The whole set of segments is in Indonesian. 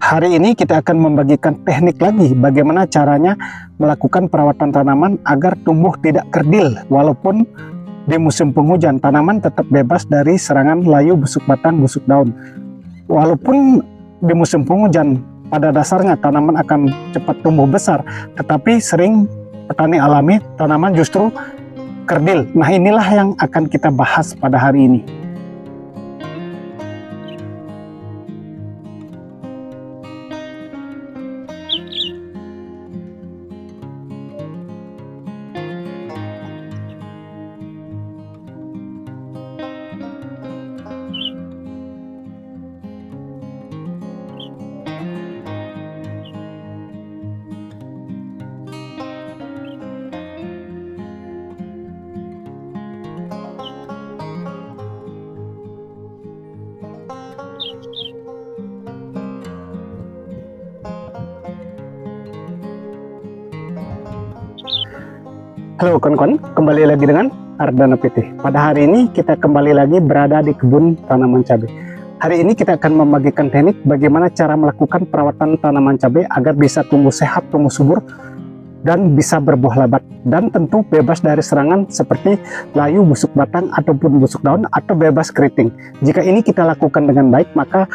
Hari ini kita akan membagikan teknik lagi bagaimana caranya melakukan perawatan tanaman agar tumbuh tidak kerdil. Walaupun di musim penghujan tanaman tetap bebas dari serangan layu, busuk batang, busuk daun. Walaupun di musim penghujan pada dasarnya tanaman akan cepat tumbuh besar, tetapi sering petani alami tanaman justru kerdil. Nah, inilah yang akan kita bahas pada hari ini. Halo kawan-kawan, kembali lagi dengan Ardana PT. Pada hari ini kita kembali lagi berada di kebun tanaman cabai. Hari ini kita akan membagikan teknik bagaimana cara melakukan perawatan tanaman cabai agar bisa tumbuh sehat, tumbuh subur, dan bisa berbuah lebat. Dan tentu bebas dari serangan seperti layu, busuk batang, ataupun busuk daun, atau bebas keriting. Jika ini kita lakukan dengan baik, maka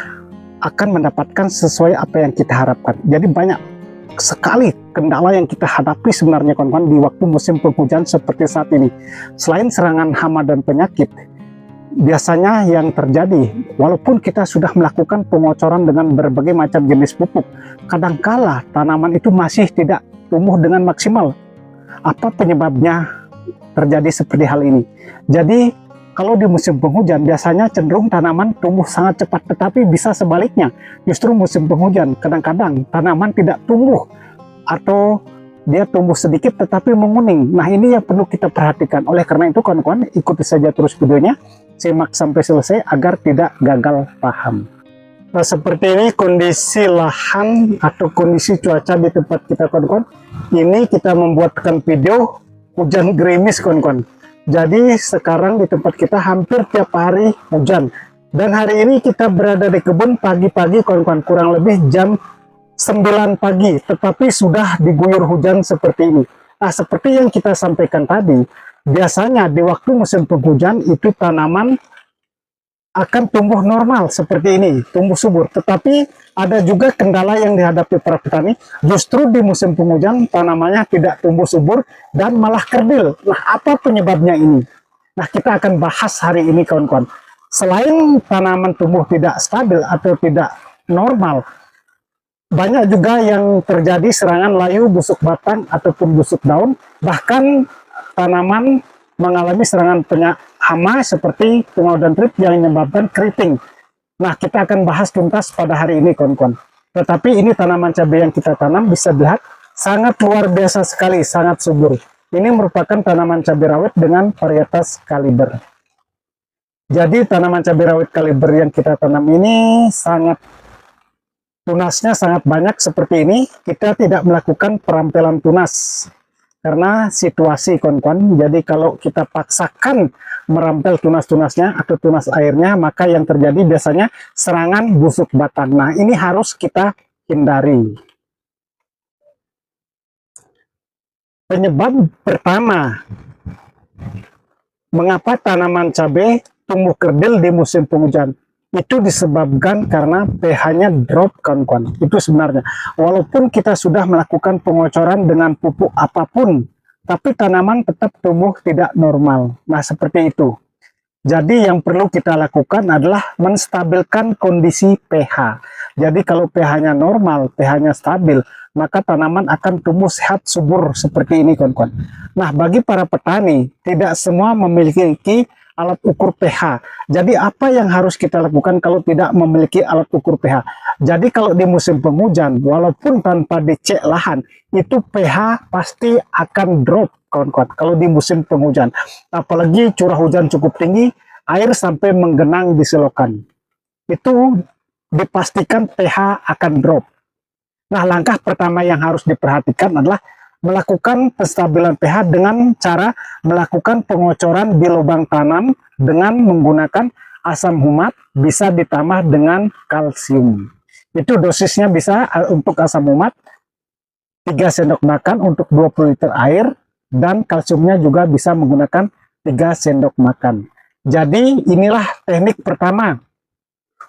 akan mendapatkan sesuai apa yang kita harapkan. Jadi banyak sekali kendala yang kita hadapi sebenarnya kawan-kawan di waktu musim penghujan seperti saat ini. Selain serangan hama dan penyakit, biasanya yang terjadi walaupun kita sudah melakukan pengocoran dengan berbagai macam jenis pupuk, kadangkala tanaman itu masih tidak tumbuh dengan maksimal. Apa penyebabnya terjadi seperti hal ini? Jadi kalau di musim penghujan biasanya cenderung tanaman tumbuh sangat cepat, tetapi bisa sebaliknya. Justru musim penghujan kadang-kadang tanaman tidak tumbuh atau dia tumbuh sedikit tetapi menguning. Nah, ini yang perlu kita perhatikan. Oleh karena itu kawan-kawan, ikuti saja terus videonya, simak sampai selesai agar tidak gagal paham. Nah, seperti ini kondisi lahan atau kondisi cuaca di tempat kita kawan-kawan. Ini kita membuatkan video hujan gerimis kawan-kawan. Jadi sekarang di tempat kita hampir tiap hari hujan. Dan hari ini kita berada di kebun pagi-pagi kawan-kawan, kurang lebih jam 9 pagi. Tetapi sudah diguyur hujan seperti ini. Nah, seperti yang kita sampaikan tadi, biasanya di waktu musim penghujan itu tanaman akan tumbuh normal seperti ini, tumbuh subur. Tetapi ada juga kendala yang dihadapi para petani, justru di musim penghujan tanamannya tidak tumbuh subur dan malah kerdil. Nah, apa penyebabnya ini? Nah, kita akan bahas hari ini kawan-kawan. Selain tanaman tumbuh tidak stabil atau tidak normal, banyak juga yang terjadi serangan layu, busuk batang, ataupun busuk daun. Bahkan tanaman mengalami serangan hama seperti tungau dan trip yang menyebabkan keriting. Nah, kita akan bahas tuntas pada hari ini kawan-kawan. Tetapi ini tanaman cabai yang kita tanam bisa dilihat sangat luar biasa sekali, sangat subur. Ini merupakan tanaman cabai rawit dengan varietas kaliber. Jadi tanaman cabai rawit kaliber yang kita tanam ini tunasnya sangat banyak seperti ini. Kita tidak melakukan perampelan tunas karena situasi kawan-kawan. Jadi kalau kita paksakan merampel tunas-tunasnya atau tunas airnya, maka yang terjadi biasanya serangan busuk batang. Nah, ini harus kita hindari. Penyebab pertama mengapa tanaman cabai tumbuh kerdil di musim penghujan, itu disebabkan karena pH-nya drop kawan-kawan. Itu sebenarnya walaupun kita sudah melakukan pengocoran dengan pupuk apapun, tapi tanaman tetap tumbuh tidak normal. Nah, seperti itu. Jadi yang perlu kita lakukan adalah menstabilkan kondisi pH. Jadi kalau pH-nya normal, pH-nya stabil, maka tanaman akan tumbuh sehat subur seperti ini kawan-kawan. Nah, bagi para petani tidak semua memiliki alat ukur pH. Jadi apa yang harus kita lakukan kalau tidak memiliki alat ukur pH? Jadi kalau di musim penghujan, walaupun tanpa dicek lahan, itu pH pasti akan drop kawan-kawan kalau di musim penghujan. Apalagi curah hujan cukup tinggi, air sampai menggenang di selokan. Itu dipastikan pH akan drop. Nah, langkah pertama yang harus diperhatikan adalah melakukan penstabilan pH dengan cara melakukan pengocoran di lubang tanam dengan menggunakan asam humat, bisa ditambah dengan kalsium. Itu dosisnya bisa untuk asam umat 3 sendok makan untuk 20 liter air, dan kalsiumnya juga bisa menggunakan 3 sendok makan. Jadi inilah teknik pertama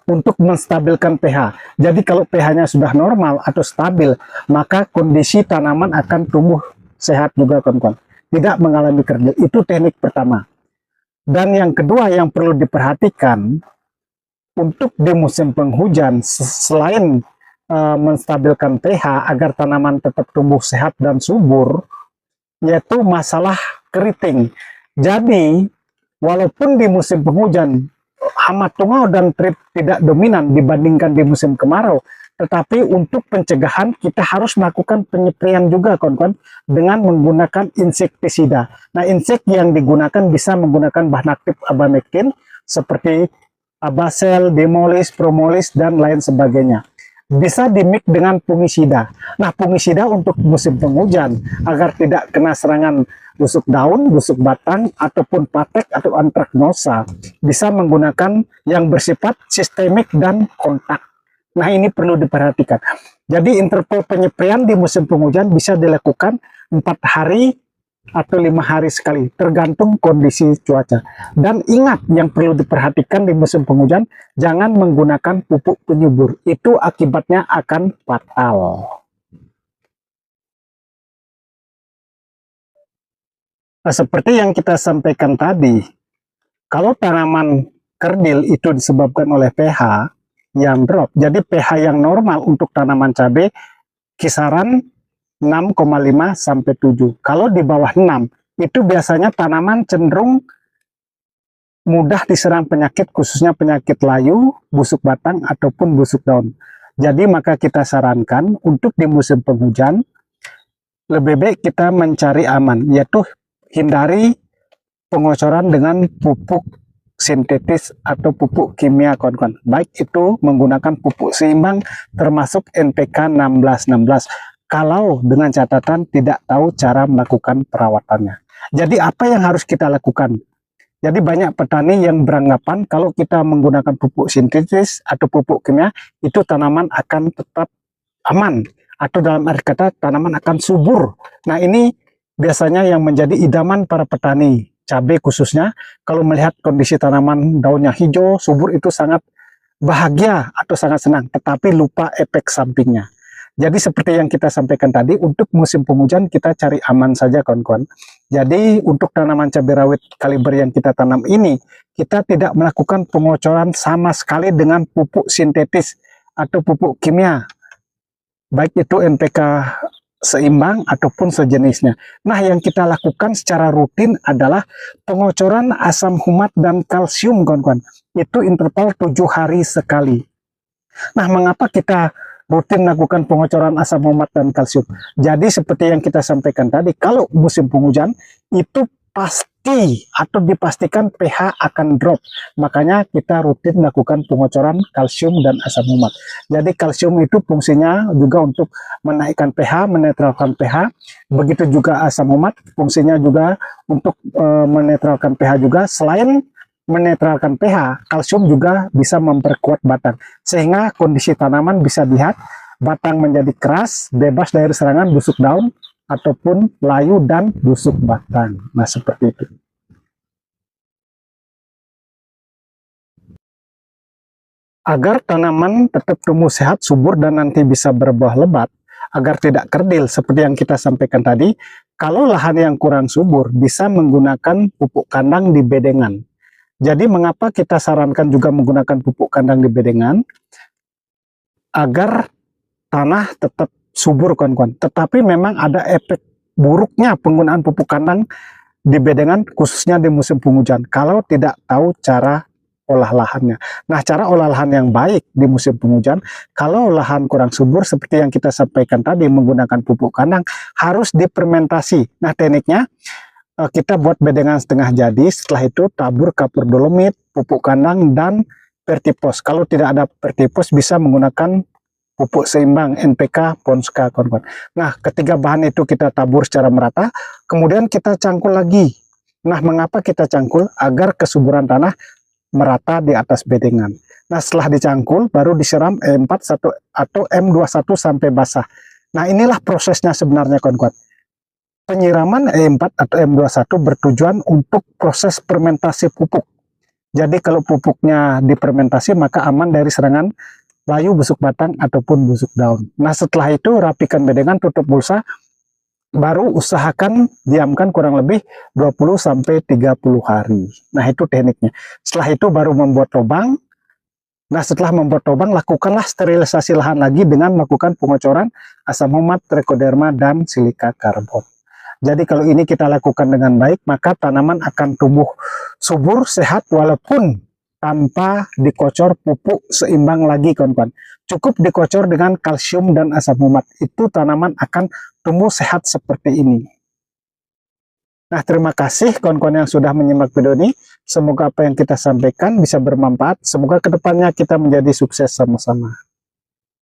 untuk menstabilkan pH. Jadi kalau pH-nya sudah normal atau stabil, maka kondisi tanaman akan tumbuh sehat juga, kawan-kawan. Tidak mengalami kerdil. Itu teknik pertama. Dan yang kedua yang perlu diperhatikan, untuk di musim penghujan, selain menstabilkan pH agar tanaman tetap tumbuh sehat dan subur, yaitu masalah keriting. Jadi, walaupun di musim penghujan hama tungau dan trip tidak dominan dibandingkan di musim kemarau, tetapi untuk pencegahan kita harus melakukan penyepraian juga, kawan-kawan, dengan menggunakan insektisida. Nah, insek yang digunakan bisa menggunakan bahan aktif abamectin seperti Abasel, Demolis, Promolis, dan lain sebagainya. Bisa dimix dengan fungisida. Nah, fungisida untuk musim penghujan agar tidak kena serangan busuk daun, busuk batang, ataupun patek atau antraknosa, bisa menggunakan yang bersifat sistemik dan kontak. Nah, ini perlu diperhatikan. Jadi interval penyepraian di musim penghujan bisa dilakukan 4 hari atau 5 hari sekali, tergantung kondisi cuaca. Dan ingat, yang perlu diperhatikan di musim penghujan, jangan menggunakan pupuk penyubur. Itu akibatnya akan fatal. Nah, seperti yang kita sampaikan tadi, kalau tanaman kerdil itu disebabkan oleh pH yang drop. Jadi pH yang normal untuk tanaman cabai kisaran 6,5 sampai 7. Kalau di bawah 6, itu biasanya tanaman cenderung mudah diserang penyakit, khususnya penyakit layu, busuk batang, ataupun busuk daun. Jadi maka kita sarankan untuk di musim penghujan, lebih baik kita mencari aman, yaitu hindari pengocoran dengan pupuk sintetis atau pupuk kimia, kawan-kawan. Baik itu menggunakan pupuk seimbang termasuk NPK 1616. Kalau dengan catatan tidak tahu cara melakukan perawatannya. Jadi apa yang harus kita lakukan? Jadi banyak petani yang beranggapan kalau kita menggunakan pupuk sintetis atau pupuk kimia, itu tanaman akan tetap aman. Atau dalam arti kata tanaman akan subur. Nah, ini biasanya yang menjadi idaman para petani cabai khususnya, kalau melihat kondisi tanaman daunnya hijau, subur, itu sangat bahagia atau sangat senang, tetapi lupa efek sampingnya. Jadi seperti yang kita sampaikan tadi, untuk musim penghujan kita cari aman saja, kawan-kawan. Jadi untuk tanaman cabai rawit kaliber yang kita tanam ini, kita tidak melakukan pengocoran sama sekali dengan pupuk sintetis atau pupuk kimia, baik itu NPK seimbang ataupun sejenisnya. Nah, yang kita lakukan secara rutin adalah pengocoran asam humat dan kalsium, kawan-kawan. Itu interval 7 hari sekali. Nah, mengapa kita rutin lakukan pengocoran asam humat dan kalsium? Jadi seperti yang kita sampaikan tadi, kalau musim penghujan itu pasti atau dipastikan pH akan drop. Makanya kita rutin lakukan pengocoran kalsium dan asam humat. Jadi kalsium itu fungsinya juga untuk menaikkan pH, menetralkan pH. Begitu juga asam humat, fungsinya juga untuk menetralkan pH juga. Selain menetralkan pH, kalsium juga bisa memperkuat batang, sehingga kondisi tanaman bisa dilihat batang menjadi keras, bebas dari serangan busuk daun ataupun layu dan busuk batang. Nah, seperti itu. Agar tanaman tetap tumbuh sehat, subur, dan nanti bisa berbuah lebat, agar tidak kerdil seperti yang kita sampaikan tadi, kalau lahan yang kurang subur bisa menggunakan pupuk kandang di bedengan. Jadi mengapa kita sarankan juga menggunakan pupuk kandang di bedengan? Agar tanah tetap subur, kawan-kawan. Tetapi memang ada efek buruknya penggunaan pupuk kandang di bedengan, khususnya di musim penghujan, kalau tidak tahu cara olah lahannya. Nah, cara olah lahan yang baik di musim penghujan, kalau lahan kurang subur seperti yang kita sampaikan tadi, menggunakan pupuk kandang, harus difermentasi. Nah, tekniknya, kita buat bedengan setengah jadi, setelah itu tabur kapur dolomit, pupuk kandang, dan pertipos. Kalau tidak ada pertipos, bisa menggunakan pupuk seimbang NPK, Ponska, kawan-kawan. Nah, ketiga bahan itu kita tabur secara merata, kemudian kita cangkul lagi. Nah, mengapa kita cangkul? Agar kesuburan tanah merata di atas bedengan. Nah, setelah dicangkul, baru disiram E4 atau M21 sampai basah. Nah, inilah prosesnya sebenarnya, kawan-kawan. Penyiraman E4 atau M21 bertujuan untuk proses fermentasi pupuk. Jadi kalau pupuknya difermentasi, maka aman dari serangan layu, busuk batang, ataupun busuk daun. Nah, setelah itu rapikan bedengan, tutup bulsa, baru usahakan diamkan kurang lebih 20-30 hari. Nah, itu tekniknya. Setelah itu baru membuat lubang. Nah, setelah membuat lubang, lakukanlah sterilisasi lahan lagi dengan melakukan pengocoran asam humat, trichoderma, dan silika karbon. Jadi kalau ini kita lakukan dengan baik, maka tanaman akan tumbuh subur, sehat, walaupun tanpa dikocor pupuk seimbang lagi, kawan-kawan. Cukup dikocor dengan kalsium dan asam humat. Itu tanaman akan tumbuh sehat seperti ini. Nah, terima kasih kawan-kawan yang sudah menyimak video ini. Semoga apa yang kita sampaikan bisa bermanfaat. Semoga kedepannya kita menjadi sukses sama-sama.